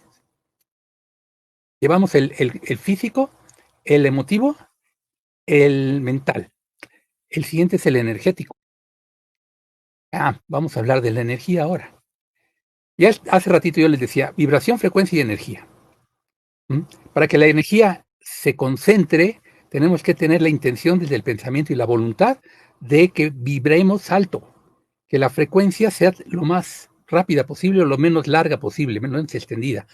Llevamos el físico, el emotivo, el mental. El siguiente es el energético. Vamos a hablar de la energía ahora. Ya hace ratito yo les decía, vibración, frecuencia y energía. Para que la energía se concentre, tenemos que tener la intención desde el pensamiento y la voluntad de que vibremos alto, que la frecuencia sea lo más rápida posible o lo menos larga posible, menos extendida.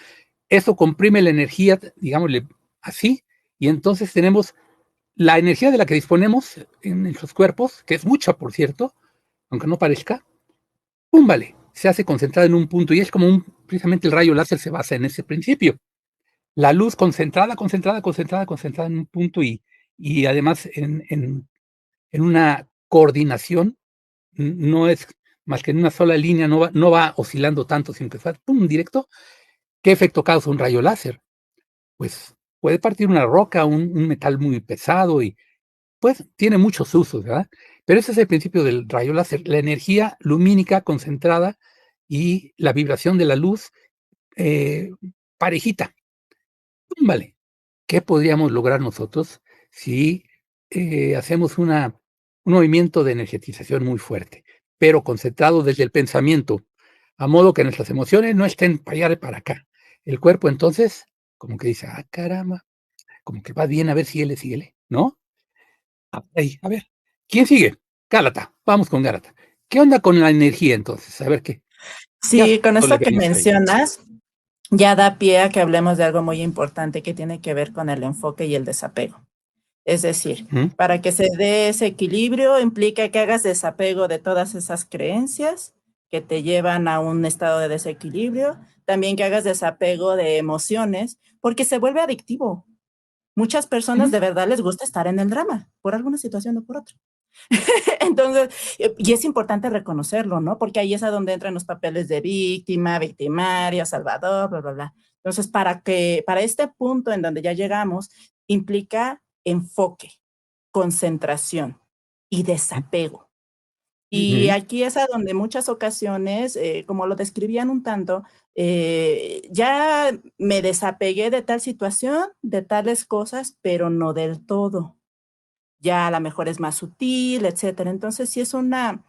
Eso comprime la energía, digámosle así, y entonces tenemos la energía de la que disponemos en nuestros cuerpos, que es mucha, por cierto, aunque no parezca, ¡pum! Vale, se hace concentrada en un punto y es como precisamente el rayo láser se basa en ese principio. La luz concentrada, concentrada, concentrada, concentrada en un punto y además en una coordinación, no es más que en una sola línea, no va oscilando tanto, sino que está pum, directo. ¿Qué efecto causa un rayo láser? Pues puede partir una roca, un metal muy pesado y pues tiene muchos usos, ¿verdad? Pero ese es el principio del rayo láser, la energía lumínica concentrada y la vibración de la luz parejita. Vale, ¿qué podríamos lograr nosotros si hacemos un movimiento de energetización muy fuerte? pero concentrado desde el pensamiento, a modo que nuestras emociones no estén para allá y para acá. El cuerpo entonces, como que dice, ah, caramba, como que va bien, a ver, síguele, ¿no? Ahí, a ver, ¿quién sigue? Gálata, vamos con Gálata. ¿Qué onda con la energía entonces? A ver qué. Sí, con Ya le esto que venimos ahí. mencionas, ya da pie a que hablemos de algo muy importante que tiene que ver con el enfoque y el desapego. Es decir, Ujú, para que se dé ese equilibrio implica que hagas desapego de todas esas creencias que te llevan a un estado de desequilibrio, también que hagas desapego de emociones, porque se vuelve adictivo. Muchas personas ujú, de verdad les gusta estar en el drama, por alguna situación o por otra. Entonces, y es importante reconocerlo, ¿no? Porque ahí es a donde entran los papeles de víctima, victimaria, salvador, bla, bla, bla. Entonces, para este punto en donde ya llegamos, implica enfoque, concentración y desapego. Y ujú. aquí es a donde muchas ocasiones, como lo describían un tanto, ya me desapegué de tal situación, de tales cosas, pero no del todo. Ya a lo mejor es más sutil, etcétera. Entonces, sí es una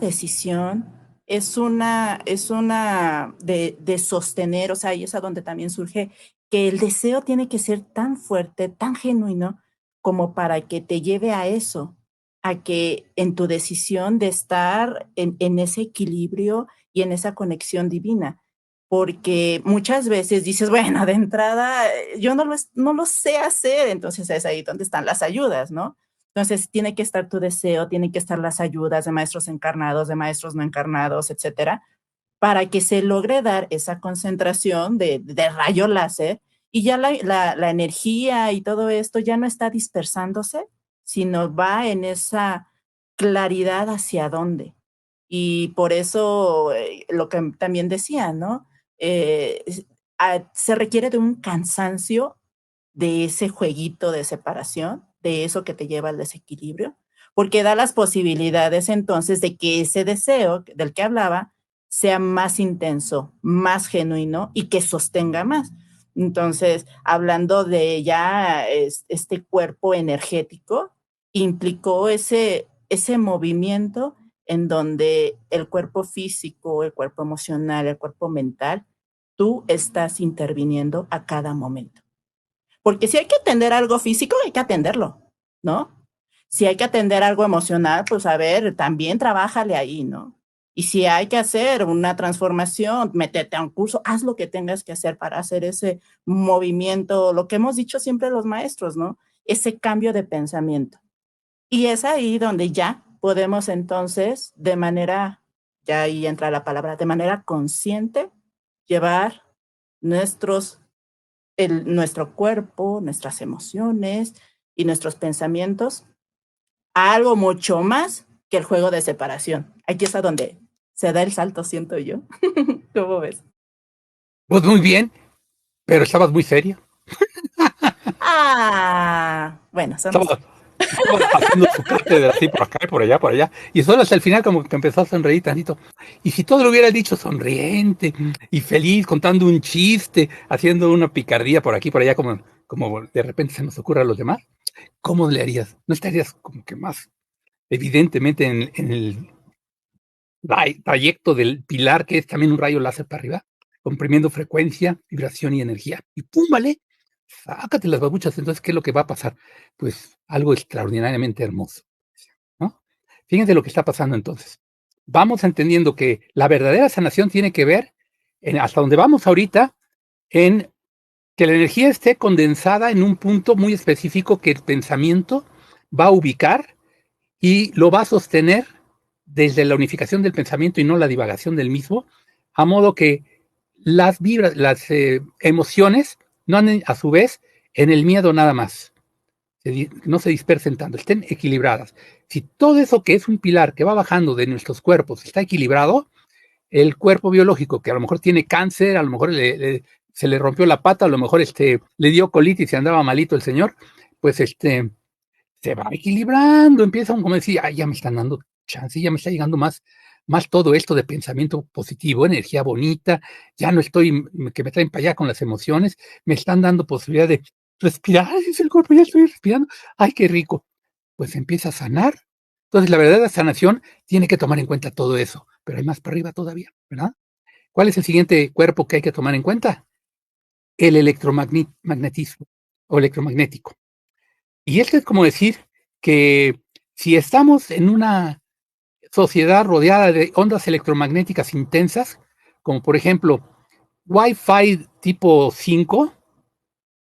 decisión, es una de sostener, o sea, ahí es a donde también surge que el deseo tiene que ser tan fuerte, tan genuino, como para que te lleve a eso, a que en tu decisión de estar en ese equilibrio y en esa conexión divina. Porque muchas veces dices, bueno, de entrada, yo no lo sé hacer, entonces es ahí donde están las ayudas, ¿no? Entonces, tiene que estar tu deseo, tienen que estar las ayudas de maestros encarnados, de maestros no encarnados, etcétera, para que se logre dar esa concentración de rayo láser y ya la energía y todo esto ya no está dispersándose, sino va en esa claridad hacia dónde. Y por eso, lo que también decía, ¿no? Eh, Se requiere de un cansancio de ese jueguito de separación, de eso que te lleva al desequilibrio, porque da las posibilidades entonces de que ese deseo del que hablaba sea más intenso, más genuino y que sostenga más. Entonces, hablando de ya este cuerpo energético, implicó ese movimiento en donde el cuerpo físico, el cuerpo emocional, el cuerpo mental, tú estás interviniendo a cada momento. Porque si hay que atender algo físico, hay que atenderlo, ¿no? Si hay que atender algo emocional, pues a ver, también trabájale ahí, ¿no? Y si hay que hacer una transformación, métete a un curso, haz lo que tengas que hacer para hacer ese movimiento, lo que hemos dicho siempre los maestros, ¿no? Ese cambio de pensamiento. Y es ahí donde ya podemos entonces, de manera, ya ahí entra la palabra, de manera consciente, llevar nuestros nuestro cuerpo, nuestras emociones y nuestros pensamientos a algo mucho más que el juego de separación. Aquí es a donde se da el salto, siento yo. ¿Cómo ves? Pues muy bien, pero estabas muy seria. Bueno, somos... Estaba, estaba haciendo su cátedra así por acá y por allá, por allá. Y solo hasta el final como que empezó a sonreír tantito. Y si todo lo hubiera dicho sonriente y feliz, contando un chiste, haciendo una picardía por aquí, por allá, como de repente se nos ocurre a los demás, ¿cómo le harías? ¿No estarías como que más evidentemente en el trayecto del pilar, que es también un rayo láser para arriba, comprimiendo frecuencia, vibración y energía? Y ¡pum! Vale, sácate las babuchas. Entonces, ¿qué es lo que va a pasar? Pues algo extraordinariamente hermoso, ¿no? Fíjense lo que está pasando entonces. Vamos entendiendo que la verdadera sanación tiene que ver, hasta donde vamos ahorita, en que la energía esté condensada en un punto muy específico que el pensamiento va a ubicar y lo va a sostener desde la unificación del pensamiento y no la divagación del mismo, a modo que las emociones no anden a su vez en el miedo nada más, no se dispersen tanto, estén equilibradas. Si todo eso que es un pilar que va bajando de nuestros cuerpos está equilibrado, el cuerpo biológico que a lo mejor tiene cáncer, a lo mejor se le rompió la pata, a lo mejor le dio colitis y andaba malito el señor, pues se va equilibrando, empieza como decir, ay, ya me están dando chance, ya me está llegando más todo esto de pensamiento positivo, energía bonita, ya no estoy, que me traen para allá con las emociones, me están dando posibilidad de respirar, es el cuerpo, ya estoy respirando, ay, qué rico. Pues empieza a sanar Entonces, la verdadera sanación tiene que tomar en cuenta todo eso, pero hay más para arriba todavía, ¿verdad? ¿Cuál es el siguiente cuerpo que hay que tomar en cuenta? El electromagnetismo o electromagnético. Y esto es como decir que si estamos en una sociedad rodeada de ondas electromagnéticas intensas, como por ejemplo Wi-Fi tipo 5,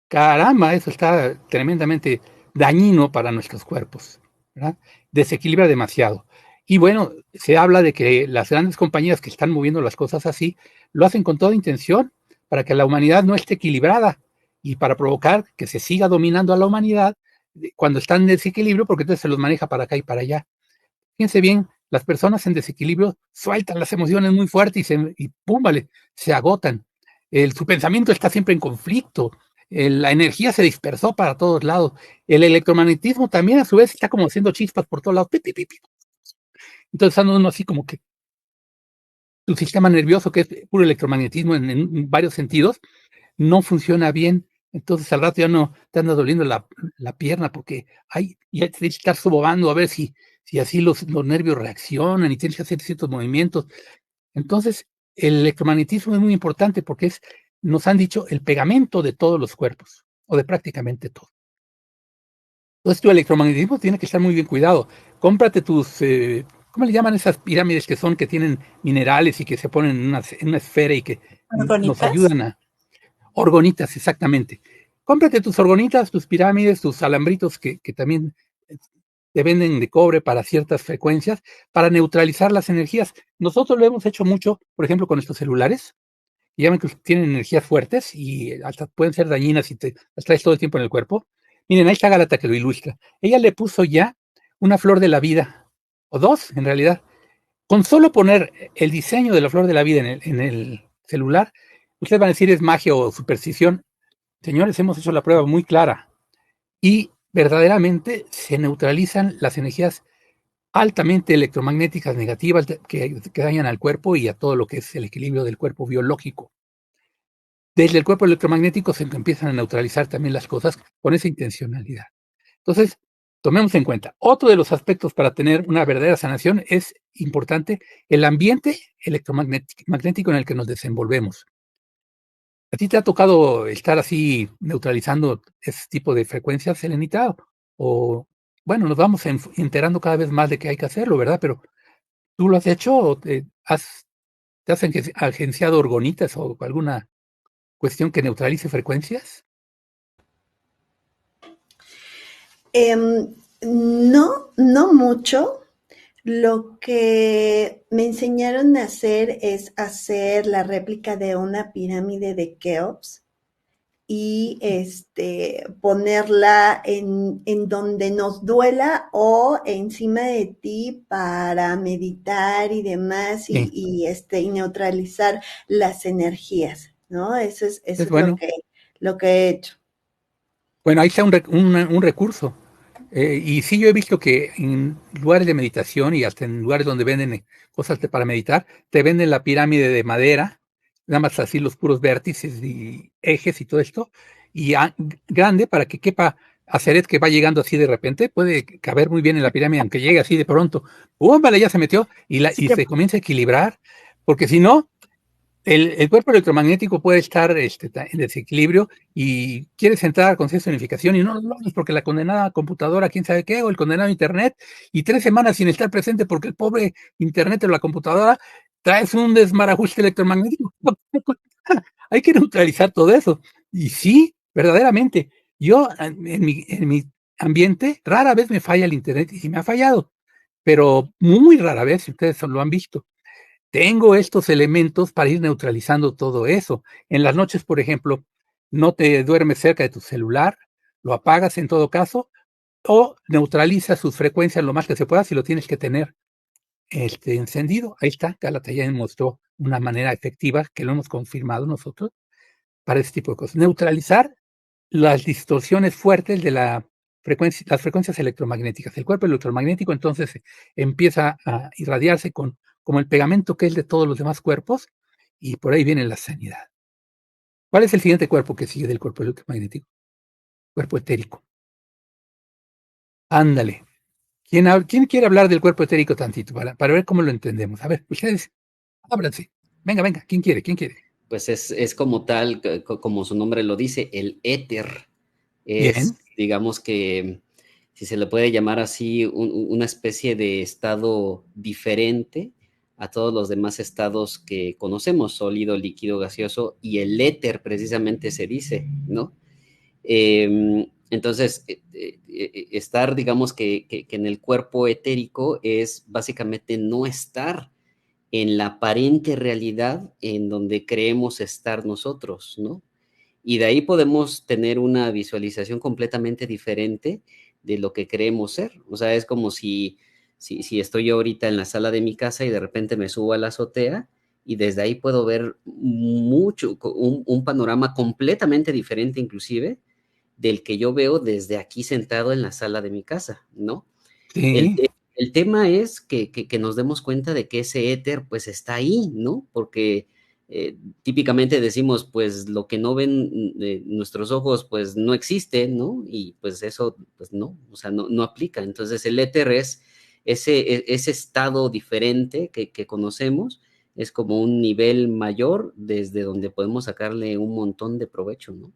caramba, eso está tremendamente dañino para nuestros cuerpos, ¿verdad? Desequilibra demasiado. Y bueno, se habla de que las grandes compañías que están moviendo las cosas así, lo hacen con toda intención para que la humanidad no esté equilibrada y para provocar que se siga dominando a la humanidad cuando están en desequilibrio, porque entonces se los maneja para acá y para allá. Fíjense bien, las personas en desequilibrio sueltan las emociones muy fuerte y pum, vale, se agotan. Su pensamiento está siempre en conflicto. La energía se dispersó para todos lados. El electromagnetismo también a su vez está como haciendo chispas por todos lados. Pi, pi, pi, pi. Entonces anda uno así como que tu sistema nervioso, que es puro electromagnetismo en varios sentidos, no funciona bien. Entonces al rato ya no te anda doliendo la pierna porque ya tienes que estar subogando a ver si así los nervios reaccionan y tienes que hacer ciertos movimientos. Entonces, el electromagnetismo es muy importante porque nos han dicho, el pegamento de todos los cuerpos, o de prácticamente todo. Entonces, tu electromagnetismo tiene que estar muy bien cuidado. Cómprate tus, ¿cómo le llaman esas pirámides que tienen minerales y que se ponen en una esfera y que nos ayudan a... Orgonitas, exactamente. Cómprate tus orgonitas, tus pirámides, tus alambritos que también te venden de cobre para ciertas frecuencias, para neutralizar las energías. Nosotros lo hemos hecho mucho, por ejemplo, con nuestros celulares. Y ya ven que tienen energías fuertes y hasta pueden ser dañinas si las traes todo el tiempo en el cuerpo. Miren, ahí está Gálata que lo ilustra. Ella le puso ya una flor de la vida, o dos en realidad. Con solo poner el diseño de la flor de la vida en el celular, ustedes van a decir es magia o superstición. Señores, hemos hecho la prueba muy clara y verdaderamente se neutralizan las energías altamente electromagnéticas negativas que dañan al cuerpo y a todo lo que es el equilibrio del cuerpo biológico. Desde el cuerpo electromagnético se empiezan a neutralizar también las cosas con esa intencionalidad. Entonces, tomemos en cuenta, otro de los aspectos para tener una verdadera sanación es importante el ambiente electromagnético en el que nos desenvolvemos. ¿A ti te ha tocado estar así neutralizando ese tipo de frecuencias, Selenita? O, bueno, nos vamos enterando cada vez más de que hay que hacerlo, ¿verdad? Pero, ¿tú lo has hecho o te has agenciado orgonitas o alguna cuestión que neutralice frecuencias? No, no mucho. Lo que me enseñaron a hacer es hacer la réplica de una pirámide de Keops y ponerla en donde nos duela o encima de ti para meditar y demás Sí. y neutralizar las energías, ¿no? Eso es bueno. lo que he hecho. Bueno, ahí está un recurso. Y sí, yo he visto que en lugares de meditación y hasta en lugares donde venden cosas para meditar, te venden la pirámide de madera, nada más así los puros vértices y ejes y todo esto, y grande para que quepa Aceret que va llegando así de repente, puede caber muy bien en la pirámide, aunque llegue así de pronto. Vale, ya se metió y se comienza a equilibrar, porque si no, el cuerpo electromagnético puede estar en desequilibrio y quieres entrar a conciencia de unificación y no lo logras porque la condenada computadora, quién sabe qué, o el condenado internet, y 3 semanas sin estar presente porque el pobre internet o la computadora traes un desmarajuste electromagnético. Hay que neutralizar todo eso. Y sí, verdaderamente, yo en mi ambiente rara vez me falla el internet y sí me ha fallado, pero muy rara vez, si ustedes lo han visto. Tengo estos elementos para ir neutralizando todo eso. En las noches, por ejemplo, no te duermes cerca de tu celular, lo apagas en todo caso, o neutralizas sus frecuencias lo más que se pueda si lo tienes que tener encendido. Ahí está, Gálata ya mostró una manera efectiva que lo hemos confirmado nosotros para este tipo de cosas. Neutralizar las distorsiones fuertes de las frecuencias electromagnéticas. El cuerpo electromagnético entonces empieza a irradiarse como el pegamento que es de todos los demás cuerpos y por ahí viene la sanidad. ¿Cuál es el siguiente cuerpo que sigue del cuerpo electromagnético? Cuerpo etérico. Ándale. ¿Quién quiere hablar del cuerpo etérico tantito para ver cómo lo entendemos? A ver, ustedes, ábranse. Venga, ¿quién quiere? Pues es como tal, como su nombre lo dice, el éter. Bien. Digamos que, si se le puede llamar así, una especie de estado diferente a todos los demás estados que conocemos, sólido, líquido, gaseoso, y el éter precisamente se dice, ¿no? Entonces, estar, digamos que en el cuerpo etérico es básicamente no estar en la aparente realidad en donde creemos estar nosotros, ¿no? Y de ahí podemos tener una visualización completamente diferente de lo que creemos ser. O sea, es como si estoy yo ahorita en la sala de mi casa y de repente me subo a la azotea y desde ahí puedo ver un panorama completamente diferente inclusive del que yo veo desde aquí sentado en la sala de mi casa, ¿no? El, Sí. el tema es que nos demos cuenta de que ese éter pues está ahí, ¿no? Porque típicamente decimos pues lo que no ven nuestros ojos pues no existe, ¿no? Y pues eso pues no, o sea, no aplica. Entonces el éter es ese estado diferente que conocemos, es como un nivel mayor desde donde podemos sacarle un montón de provecho, ¿no?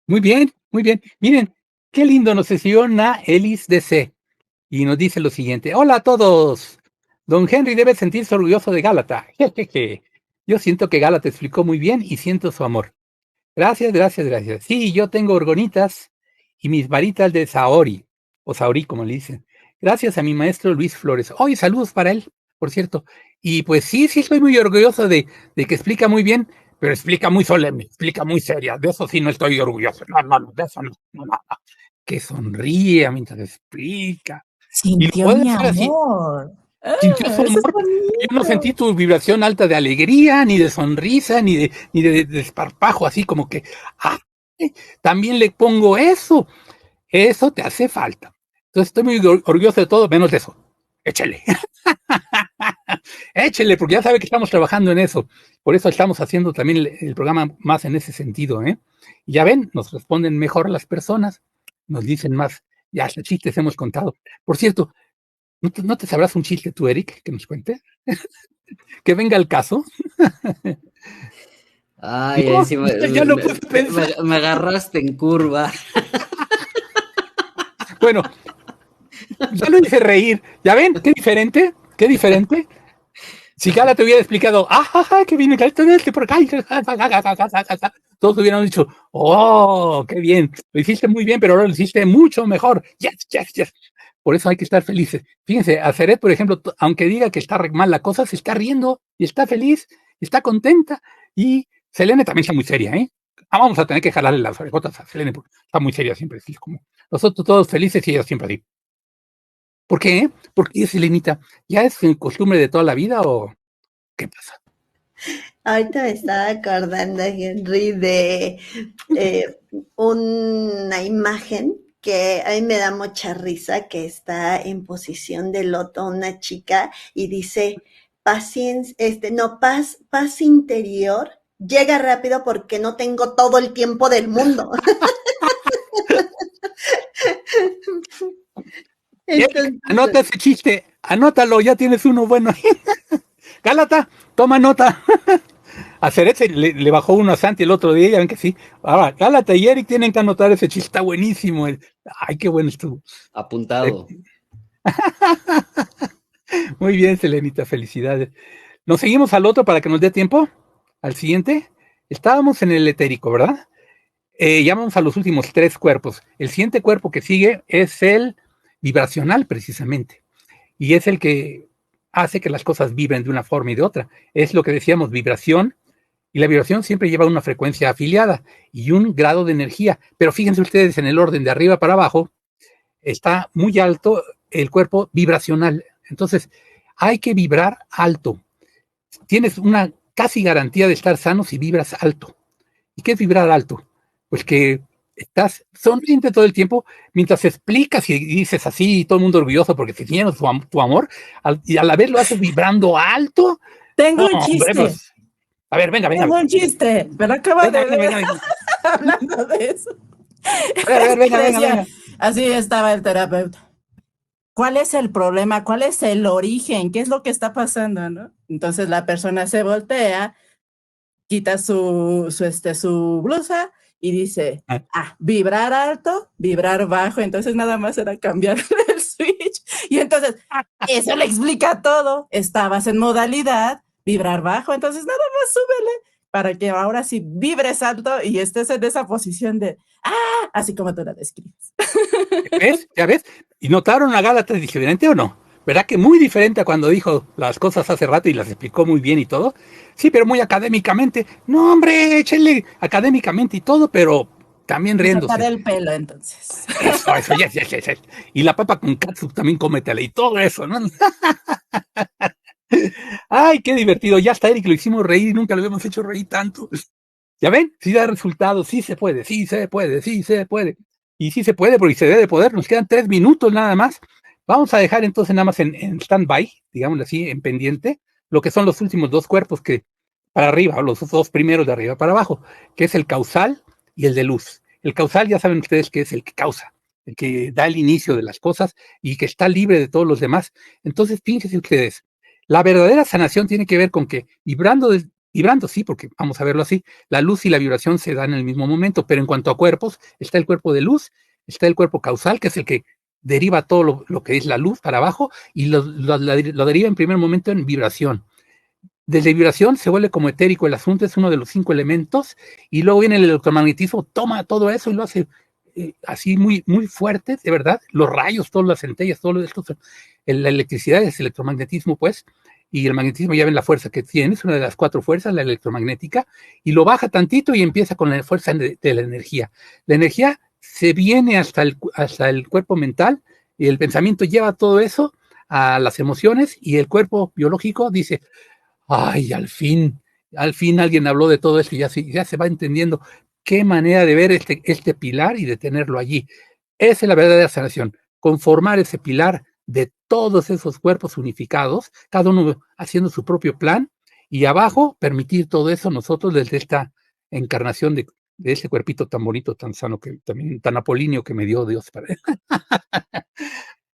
Muy bien. Miren, qué lindo nos escribió Na Elis DC y nos dice lo siguiente. Hola a todos. Don Henry debe sentirse orgulloso de Gálata. Jejeje. Yo siento que Gálata explicó muy bien y siento su amor. Gracias. Sí, yo tengo orgonitas y mis varitas de Saori, o Saori, como le dicen. Gracias a mi maestro Luis Flores. Hoy saludos para él, por cierto. Y pues sí, estoy muy orgulloso de que explica muy bien, pero explica muy solemne, explica muy seria. De eso sí no estoy orgulloso. No, de eso no. Que sonríe mientras explica. Y lo Sintió puede mi hacer así. amor. Sintió su Eso es amor. Yo no sentí bonito. tu vibración alta de alegría, ni de sonrisa, ni de desparpajo, así como que, también le pongo eso. Eso te hace falta. Entonces estoy muy orgulloso de todo, menos de eso. Échele. Échele, porque ya sabe que estamos trabajando en eso. Por eso estamos haciendo también el programa más en ese sentido, ¿eh? Y ya ven, nos responden mejor las personas, nos dicen más, ya hasta chistes hemos contado. Por cierto, ¿no te sabrás un chiste tú, Eric, que nos cuente? Que venga al caso. Ay, No, encima ya lo puse a pensar. me agarraste en curva. Bueno, ya lo hice reír. ¿Ya ven? Qué diferente. Si Gala te hubiera explicado, que viene por acá, todos hubieran dicho, oh, qué bien, lo hiciste muy bien, pero ahora lo hiciste mucho mejor. Yes. Por eso hay que estar felices. Fíjense, a Ceret, por ejemplo, aunque diga que está mal la cosa, se está riendo y está feliz, y está contenta. Y Selene también está muy seria, ¿eh? Vamos a tener que jalarle las orejotas a Selene porque está muy seria siempre, así como nosotros todos felices y ella siempre así. ¿Por qué? ¿Por qué, Selenita? ¿Ya es costumbre de toda la vida o qué pasa? Ahorita me estaba acordando, Henry, de una imagen que a mí me da mucha risa, que está en posición de loto una chica y dice, paciencia, paz interior, llega rápido porque no tengo todo el tiempo del mundo. Entonces, Anota ese chiste, anótalo, ya tienes uno bueno. Gálata, toma nota. A Ceret le bajó uno a Santi el otro día, ya ven que sí. Ahora, Gálata y Eric tienen que anotar ese chiste, está buenísimo. Ay, qué bueno estuvo. Apuntado. Muy bien, Selenita, felicidades. ¿Nos seguimos al otro para que nos dé tiempo? ¿Al siguiente? Estábamos en el etérico, ¿verdad? Ya vamos a los últimos 3 cuerpos. El siguiente cuerpo que sigue es el vibracional, precisamente. Y es el que hace que las cosas vibren de una forma y de otra. Es lo que decíamos, vibración. Y la vibración siempre lleva una frecuencia afiliada y un grado de energía. Pero fíjense ustedes, en el orden de arriba para abajo, está muy alto el cuerpo vibracional. Entonces, hay que vibrar alto. Tienes una casi garantía de estar sano si vibras alto. ¿Y qué es vibrar alto? Pues que estás sonriente todo el tiempo mientras explicas y dices así, todo el mundo orgulloso porque te tiene tu amor, y a la vez lo haces vibrando alto. Tengo No, un hombre, chiste. pues, a ver, venga. Tengo un chiste, pero acaba de ver. Venga. Hablando de eso. A ver, venga. Así estaba el terapeuta. ¿Cuál es el problema? ¿Cuál es el origen? ¿Qué es lo que está pasando, no? Entonces la persona se voltea, quita su blusa y dice, vibrar alto, vibrar bajo. Entonces nada más era cambiar el switch. Y entonces, eso le explica todo. Estabas en modalidad, vibrar bajo, entonces nada más súbele para que ahora sí vibres alto y estés en esa posición de, así como tú la describes. ¿Ves? ¿Ya ves? ¿Y notaron a Gálatas diferente o no? ¿Verdad que muy diferente a cuando dijo las cosas hace rato y las explicó muy bien y todo? Sí, pero muy académicamente. No, hombre, échenle académicamente y todo, pero también riéndose. Sacar el pelo, entonces. Eso, yes. Y la papa con catsup también cómetela y todo eso, ¿no? Ay, qué divertido. Ya está, Eric, lo hicimos reír y nunca lo habíamos hecho reír tanto. ¿Ya ven? Sí da resultados, sí se puede, sí se puede, sí se puede. Y sí se puede, porque se debe de poder. Nos quedan 3 minutos nada más. Vamos a dejar entonces nada más en stand-by, digámoslo así, en pendiente, lo que son los últimos 2 cuerpos que para arriba, o los 2 primeros de arriba para abajo, que es el causal y el de luz. El causal ya saben ustedes que es el que causa, el que da el inicio de las cosas y que está libre de todos los demás. Entonces, fíjense ustedes, la verdadera sanación tiene que ver con que vibrando sí, porque vamos a verlo así, la luz y la vibración se dan en el mismo momento, pero en cuanto a cuerpos, está el cuerpo de luz, está el cuerpo causal, que es el que deriva todo lo que es la luz para abajo y lo deriva en primer momento en vibración. Desde vibración se vuelve como etérico el asunto, es uno de los 5 elementos, y luego viene el electromagnetismo, toma todo eso y lo hace así muy, muy fuerte, de verdad, los rayos, todas las centellas, todo esto, la electricidad es electromagnetismo, pues, y el magnetismo ya ven la fuerza que tiene, es una de las 4 fuerzas, la electromagnética, y lo baja tantito y empieza con la fuerza de la energía. La energía se viene hasta el cuerpo mental, y el pensamiento lleva todo eso a las emociones, y el cuerpo biológico dice, ay, al fin alguien habló de todo esto y ya se va entendiendo qué manera de ver este pilar y de tenerlo allí. Esa es la verdadera sanación, conformar ese pilar de todos esos cuerpos unificados, cada uno haciendo su propio plan, y abajo permitir todo eso nosotros desde esta encarnación de ese cuerpito tan bonito, tan sano, que también tan apolíneo que me dio Dios para él.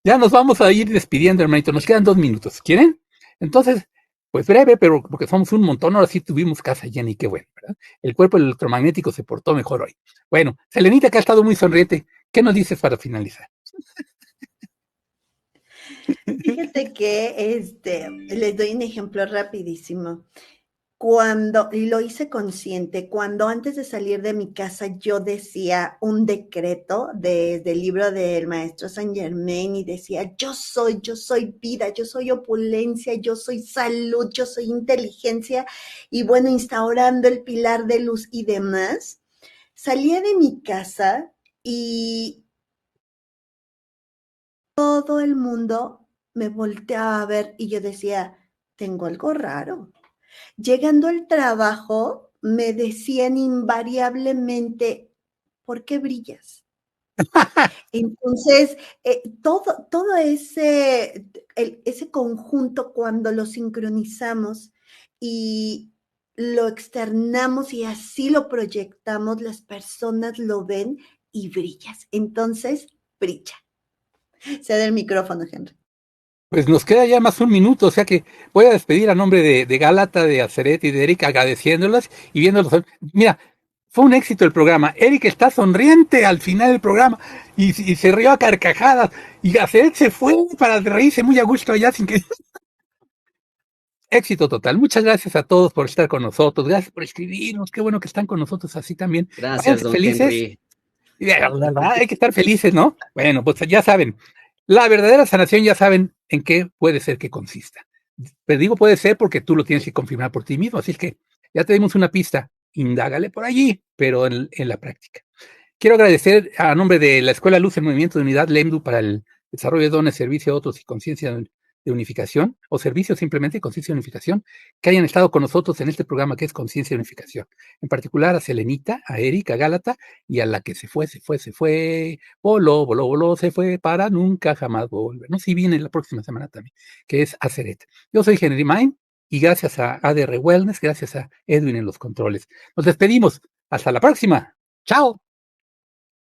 Ya nos vamos a ir despidiendo, hermanito, nos quedan 2 minutos, ¿quieren? Entonces, pues breve, pero porque somos un montón, ahora sí tuvimos casa llena y qué bueno, ¿verdad? El cuerpo electromagnético se portó mejor hoy. Bueno, Selenita, que ha estado muy sonriente, ¿qué nos dices para finalizar? Fíjate que les doy un ejemplo rapidísimo. Y lo hice consciente, cuando antes de salir de mi casa yo decía un decreto desde el libro del maestro Saint Germain y decía, yo soy vida, yo soy opulencia, yo soy salud, yo soy inteligencia, y bueno, instaurando el pilar de luz y demás, salía de mi casa y todo el mundo me volteaba a ver y yo decía, tengo algo raro. Llegando al trabajo, me decían invariablemente, ¿por qué brillas? Entonces, todo ese conjunto, cuando lo sincronizamos y lo externamos y así lo proyectamos, las personas lo ven y brillas. Entonces, brilla. Cede el micrófono, Henry. Pues nos queda ya más 1 minuto, o sea que voy a despedir a nombre de Gálata, de Aceret y de Eric, agradeciéndolas y viéndolos. Mira, fue un éxito el programa. Eric está sonriente al final del programa y se rió a carcajadas. Y Aceret se fue para reírse muy a gusto allá sin que... Éxito total. Muchas gracias a todos por estar con nosotros. Gracias por escribirnos. Qué bueno que están con nosotros así también. Gracias, don felices. Henry. Hay que estar felices, ¿no? Bueno, pues ya saben. La verdadera sanación ya saben en qué puede ser que consista. Pero digo puede ser porque tú lo tienes que confirmar por ti mismo. Así que ya te dimos una pista. Indágale por allí, pero en la práctica. Quiero agradecer a nombre de la Escuela Luz en Movimiento de Unidad, LEMDU, para el desarrollo de dones, servicio a otros y conciencia de unificación, o servicio simplemente conciencia de unificación, que hayan estado con nosotros en este programa que es Conciencia de Unificación. En particular a Selenita, a Erika, a Gálata, y a la que se fue, voló, se fue para nunca jamás volver. No, si viene la próxima semana también, que es Aceret. Yo soy Henry Main, y gracias a ADR Wellness, gracias a Edwin en los controles. Nos despedimos. Hasta la próxima. ¡Chao!